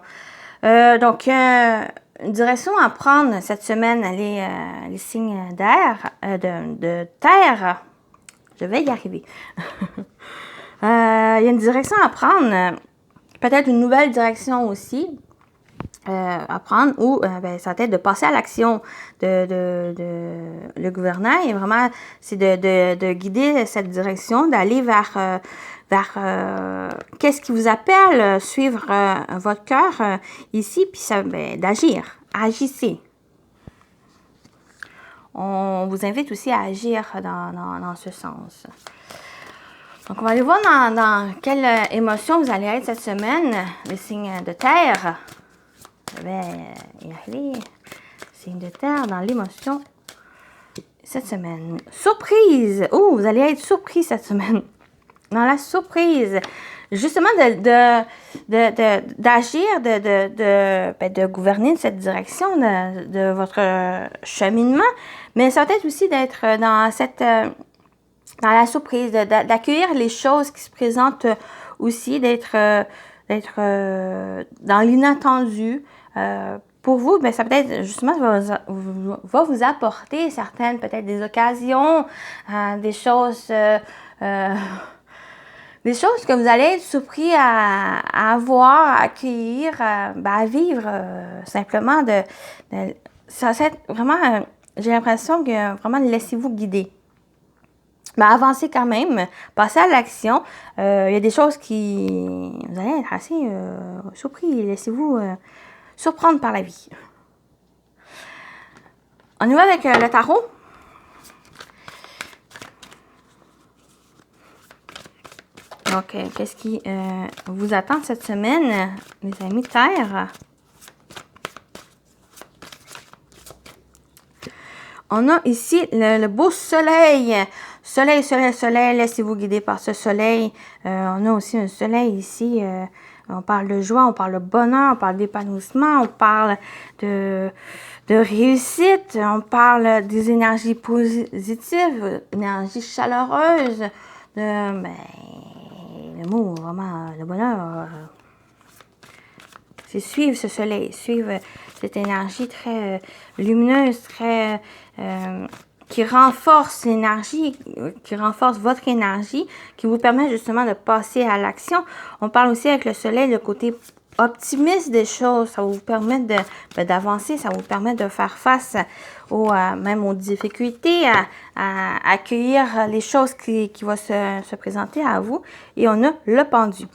Speaker 1: Donc, une direction à prendre cette semaine, les signes d'air, de terre. Je vais y arriver. Il y a une direction à prendre. Peut-être une nouvelle direction aussi à prendre ou ça va être de passer à l'action. Le gouvernail, vraiment, c'est de guider cette direction, d'aller vers qu'est-ce qui vous appelle, suivre votre cœur ici, puis ça, d'agir. Agissez. On vous invite aussi à agir dans ce sens. Donc, on va aller voir dans quelle émotion vous allez être cette semaine, les signes de terre. Je vais y arriver. Signe de terre dans l'émotion cette semaine. Surprise! Oh, vous allez être surpris cette semaine. Dans la surprise, justement d'agir, de gouverner cette direction de votre cheminement, mais ça va être aussi d'être dans la surprise, d'accueillir les choses qui se présentent aussi, d'être dans l'inattendu. Pour vous, ben, ça peut-être justement va vous apporter certaines, peut-être des occasions, des choses que vous allez être surpris à avoir, à accueillir, à vivre simplement. Ça va être vraiment, j'ai l'impression que vraiment laissez-vous guider. Mais avancez quand même, passez à l'action. Il y a des choses vous allez être assez surpris. Laissez-vous surprendre par la vie. On y va avec le tarot. Donc, qu'est-ce qui vous attend cette semaine, les amis Terre? On a ici le beau soleil. Soleil, soleil, soleil. Laissez-vous guider par ce soleil. On a aussi un soleil ici. On parle de joie, on parle de bonheur, on parle d'épanouissement, on parle de réussite, on parle des énergies positives, énergies chaleureuses, le mot vraiment, le bonheur, c'est suivre ce soleil, suivre cette énergie très lumineuse, très qui renforce l'énergie, qui renforce votre énergie, qui vous permet justement de passer à l'action. On parle aussi avec le soleil, le côté optimiste des choses. Ça va vous permettre d'avancer, ça vous permet de faire face même aux difficultés, à accueillir les choses qui vont se présenter à vous. Et on a le pendu.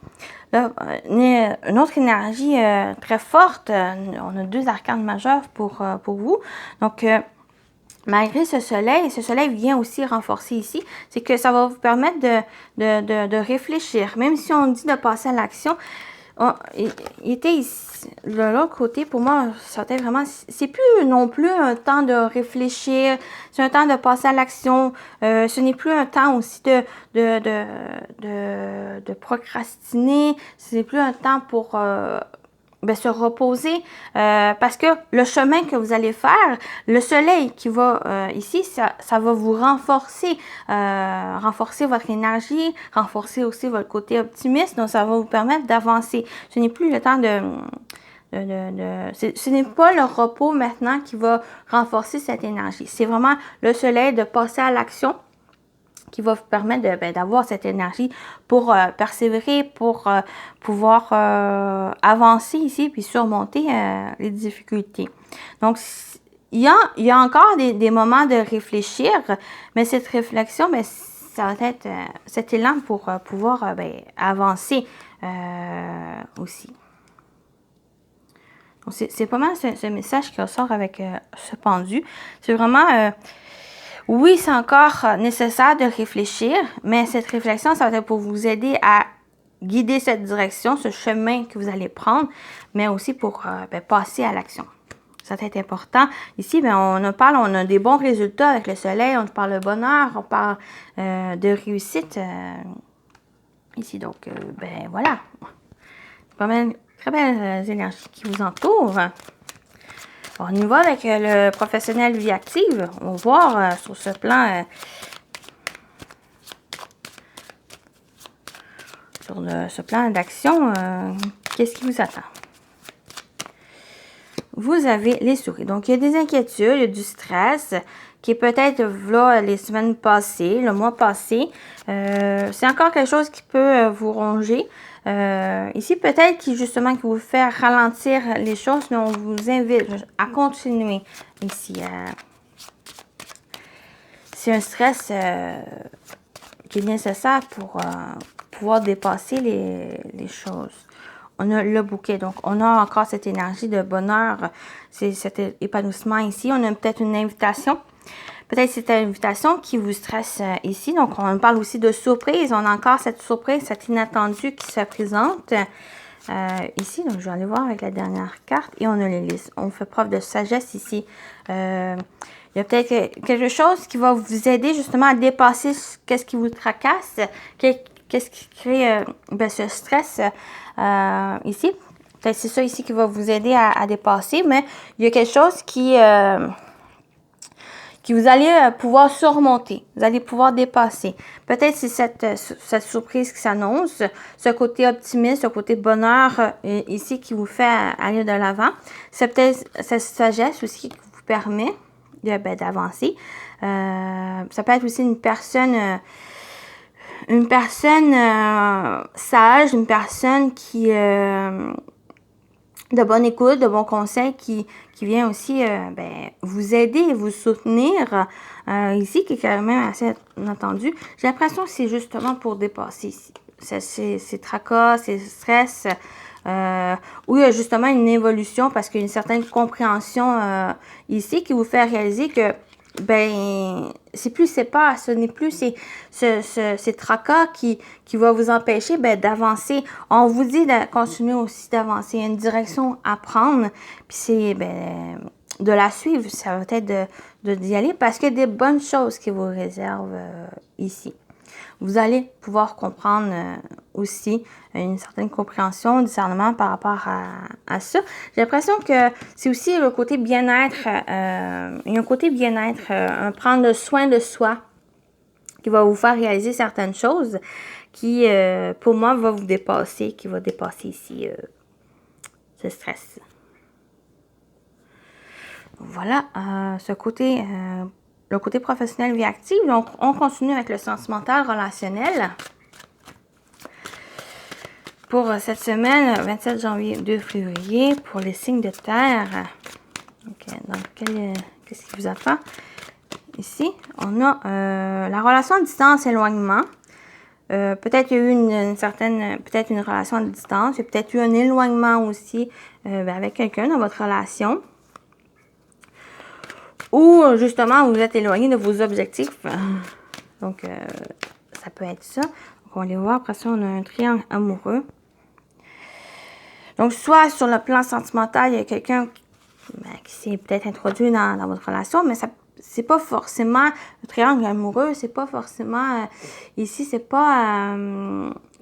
Speaker 1: Là, une autre énergie très forte. On a 2 arcanes majeurs pour vous. Donc, malgré ce soleil vient aussi renforcer ici, c'est que ça va vous permettre de réfléchir. Même si on dit de passer à l'action, il était ici, de l'autre côté, pour moi, ça était vraiment, c'est plus non plus un temps de réfléchir, c'est un temps de passer à l'action. Ce n'est plus un temps aussi de procrastiner, c'est plus un temps pour se reposer, parce que le chemin que vous allez faire, le soleil qui va ici, ça va vous renforcer, renforcer votre énergie, renforcer aussi votre côté optimiste, donc ça va vous permettre d'avancer. Ce n'est plus le temps ce n'est pas le repos maintenant qui va renforcer cette énergie. C'est vraiment le soleil de passer à l'action qui va vous permettre d'avoir cette énergie pour persévérer, pour pouvoir avancer ici, puis surmonter les difficultés. Donc, il y a encore des moments de réfléchir, mais cette réflexion, ça va être cet élan pour pouvoir avancer aussi. Donc, c'est pas mal ce message qui ressort avec ce pendu. C'est vraiment... oui, c'est encore nécessaire de réfléchir, mais cette réflexion, ça va être pour vous aider à guider cette direction, ce chemin que vous allez prendre, mais aussi pour passer à l'action. Ça va être important. Ici, on a des bons résultats avec le soleil, on parle de bonheur, on parle de réussite. Ici, donc, voilà. Pas mal, très belles énergies qui vous entourent. On y va avec le professionnel vie active. On va voir sur ce plan, ce plan d'action, qu'est-ce qui vous attend. Vous avez les souris. Donc, il y a des inquiétudes, il y a du stress qui est peut-être là les semaines passées, le mois passé. C'est encore quelque chose qui peut vous ronger. Ici, peut-être qui vous fait ralentir les choses, mais on vous invite à continuer ici. C'est un stress qui est nécessaire pour pouvoir dépasser les choses. On a le bouquet, donc on a encore cette énergie de bonheur, c'est cet épanouissement ici. On a peut-être une invitation. Peut-être c'est une invitation qui vous stresse ici. Donc, on parle aussi de surprise. On a encore cette surprise, cette inattendue qui se présente ici. Donc, je vais aller voir avec la dernière carte. Et on a les listes. On fait preuve de sagesse ici. Il y a peut-être quelque chose qui va vous aider justement à dépasser ce qui vous tracasse. qu'est-ce qui crée ce stress ici. Peut-être c'est ça ici qui va vous aider à dépasser, mais il y a quelque chose qui vous allez pouvoir surmonter, vous allez pouvoir dépasser. Peut-être c'est cette surprise qui s'annonce, ce côté optimiste, ce côté bonheur ici qui vous fait aller de l'avant. C'est peut-être cette sagesse aussi qui vous permet d'avancer. Ça peut être aussi une personne sage, une personne qui de bonne écoute, de bons conseils qui vient aussi vous aider et vous soutenir ici, qui est quand même assez inattendu. J'ai l'impression que c'est justement pour dépasser ici ces tracas, ces stress, où il y a justement une évolution parce qu'il y a une certaine compréhension ici qui vous fait réaliser que ce n'est plus ces tracas qui va vous empêcher d'avancer. On vous dit de continuer aussi d'avancer. Il y a une direction à prendre, puis c'est de la suivre. Ça va être d'y aller parce qu'il y a des bonnes choses qui vous réservent ici. Vous allez pouvoir comprendre aussi une certaine compréhension, discernement par rapport à ça. J'ai l'impression que c'est aussi le côté bien-être, il y a un côté bien-être, prendre soin de soi qui va vous faire réaliser certaines choses qui, pour moi, va vous dépasser, qui va dépasser ici ce stress. Voilà, le côté professionnel vie active. Donc, on continue avec le sentimental relationnel. Pour cette semaine, 27 janvier, 2 février, pour les signes de terre. OK, donc, qu'est-ce qui vous attend? Ici, on a la relation à distance, éloignement. Peut-être qu'il y a eu peut-être une relation à distance. Il y a peut-être eu un éloignement aussi avec quelqu'un dans votre relation. Ou justement, vous êtes éloigné de vos objectifs. Donc, ça peut être ça. Donc, on va les voir. Après ça, on a un triangle amoureux. Donc, soit sur le plan sentimental, il y a quelqu'un qui s'est peut-être introduit dans votre relation, mais ça c'est pas forcément le triangle amoureux, c'est pas forcément ici, c'est pas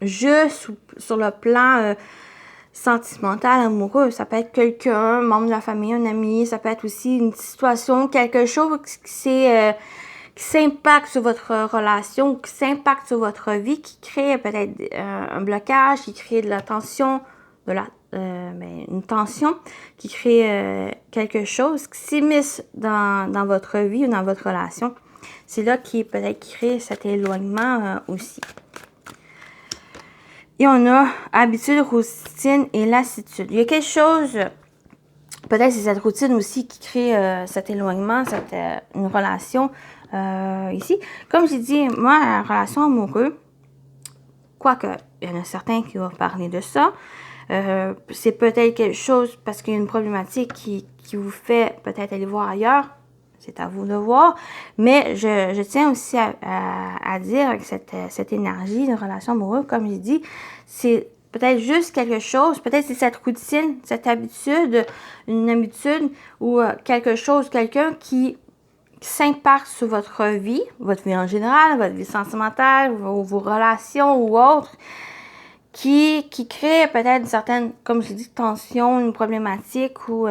Speaker 1: juste sur le plan sentimental, amoureux. Ça peut être quelqu'un, membre de la famille, un ami, ça peut être aussi une situation, quelque chose qui s'impacte sur votre relation, qui s'impacte sur votre vie, qui crée peut-être un blocage, qui crée de la tension, une tension, qui crée quelque chose qui s'immisce dans votre vie ou dans votre relation. C'est là qui peut-être crée cet éloignement aussi. Et on a habitude, routine et lassitude. Il y a quelque chose, peut-être c'est cette routine aussi qui crée cet éloignement, une relation ici. Comme j'ai dit, moi, la relation amoureuse, quoique il y en a certains qui vont parler de ça, c'est peut-être quelque chose parce qu'il y a une problématique qui vous fait peut-être aller voir ailleurs. C'est à vous de voir. Mais je tiens aussi à dire que cette énergie de relation amoureuse, comme j'ai dit, c'est peut-être juste quelque chose, peut-être c'est cette routine, cette habitude, une habitude ou quelque chose, quelqu'un qui s'impacte sur votre vie en général, votre vie sentimentale, vos relations ou autres, qui crée peut-être une certaine, comme je dis, tension, une problématique ou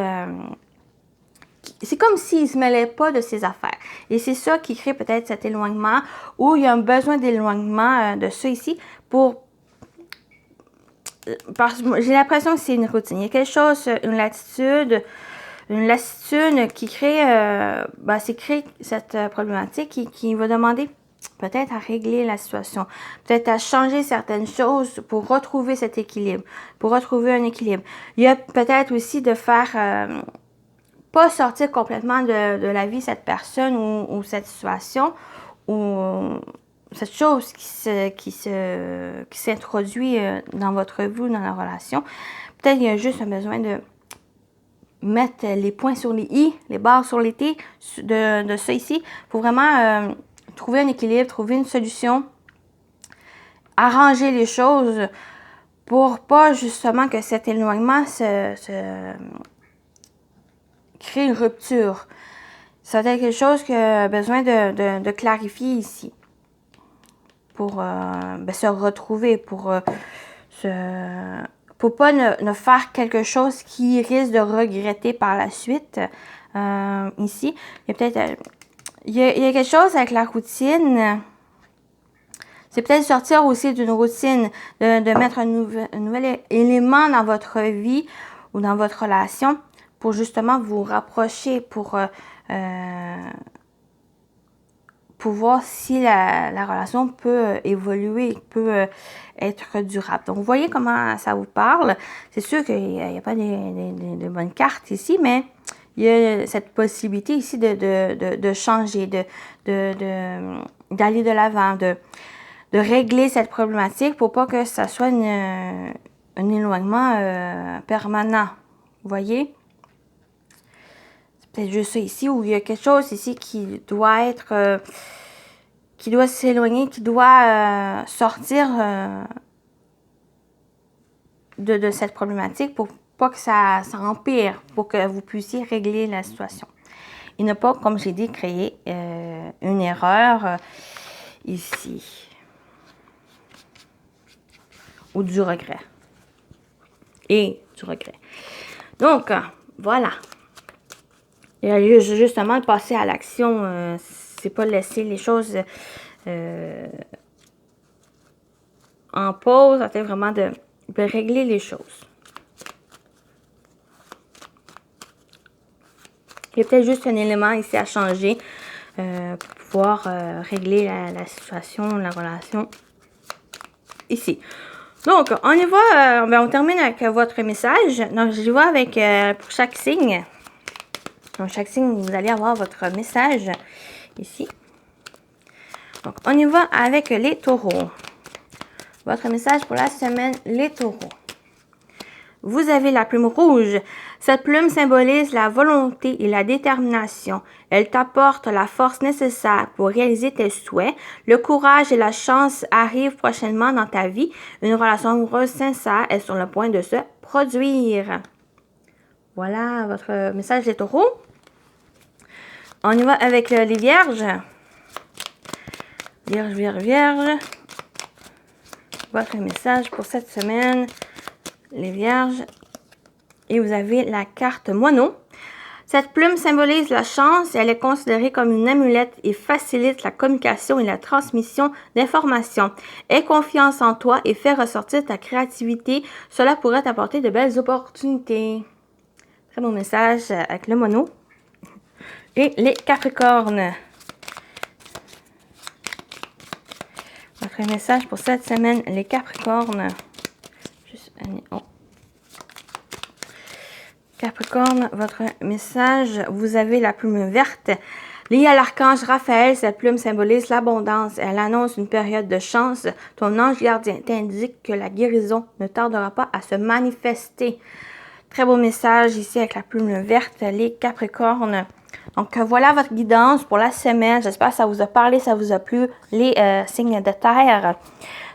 Speaker 1: c'est comme s'il ne se mêlait pas de ses affaires. Et c'est ça qui crée peut-être cet éloignement ou il y a un besoin d'éloignement de ça ici parce que j'ai l'impression que c'est une routine. Il y a quelque chose, une lassitude qui crée, cette problématique qui va demander peut-être à régler la situation, peut-être à changer certaines choses pour retrouver cet équilibre, pour retrouver un équilibre. Il y a peut-être aussi de faire, pas sortir complètement de la vie cette personne ou cette situation ou cette chose qui s'introduit dans votre vie ou dans la relation. Peut-être qu'il y a juste un besoin de mettre les points sur les i, les barres sur les t de ça ici pour vraiment trouver un équilibre, trouver une solution, arranger les choses pour pas justement que cet éloignement crée une rupture. Ça va être quelque chose qui a besoin de clarifier ici. pour se retrouver, pour pas ne faire quelque chose qui risque de regretter par la suite. Ici, il y a peut-être il y a quelque chose avec la routine. C'est peut-être sortir aussi d'une routine, de mettre un nouvel élément dans votre vie ou dans votre relation pour justement vous rapprocher, pour voir si la relation peut évoluer, peut être durable. Donc, vous voyez comment ça vous parle. C'est sûr qu'il n'y a pas de bonnes cartes ici, mais il y a cette possibilité ici de changer, d'aller de l'avant, de régler cette problématique pour pas que ça soit un éloignement permanent. Vous voyez? C'est peut-être juste ça ici, où il y a quelque chose ici qui doit être... qui doit s'éloigner, qui doit sortir de cette problématique pour pas que ça empire, pour que vous puissiez régler la situation. Et ne pas, comme j'ai dit, créer une erreur ici. Ou du regret. Et du regret. Donc, voilà. Et justement, passer à l'action, c'est pas laisser les choses en pause, c'est vraiment de régler les choses. Il y a peut-être juste un élément ici à changer pour pouvoir régler la situation, la relation ici. Donc, on y va, on termine avec votre message. Donc, je vais avec, pour chaque signe. Donc, chaque signe, vous allez avoir votre message ici. Donc, on y va avec les taureaux. Votre message pour la semaine, les taureaux. Vous avez la plume rouge. Cette plume symbolise la volonté et la détermination. Elle t'apporte la force nécessaire pour réaliser tes souhaits. Le courage et la chance arrivent prochainement dans ta vie. Une relation amoureuse sincère est sur le point de se produire. Voilà votre message des taureaux. On y va avec les vierges. Vierge. Votre message pour cette semaine. Les vierges, et vous avez la carte moineau. Cette plume symbolise la chance et elle est considérée comme une amulette et facilite la communication et la transmission d'informations. Aie confiance en toi et fais ressortir ta créativité. Cela pourrait t'apporter de belles opportunités. Très bon message avec le moineau. Et les capricornes. Votre message pour cette semaine, les capricornes. Capricorne, votre message, vous avez la plume verte. Liée à l'archange Raphaël, cette plume symbolise l'abondance. Elle annonce une période de chance. Ton ange gardien t'indique que la guérison ne tardera pas à se manifester. Très beau message ici avec la plume verte, les Capricornes. Donc voilà votre guidance pour la semaine. J'espère que ça vous a parlé, ça vous a plu, les signes de terre.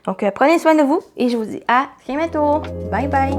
Speaker 1: Donc prenez soin de vous et je vous dis à très bientôt. Bye bye.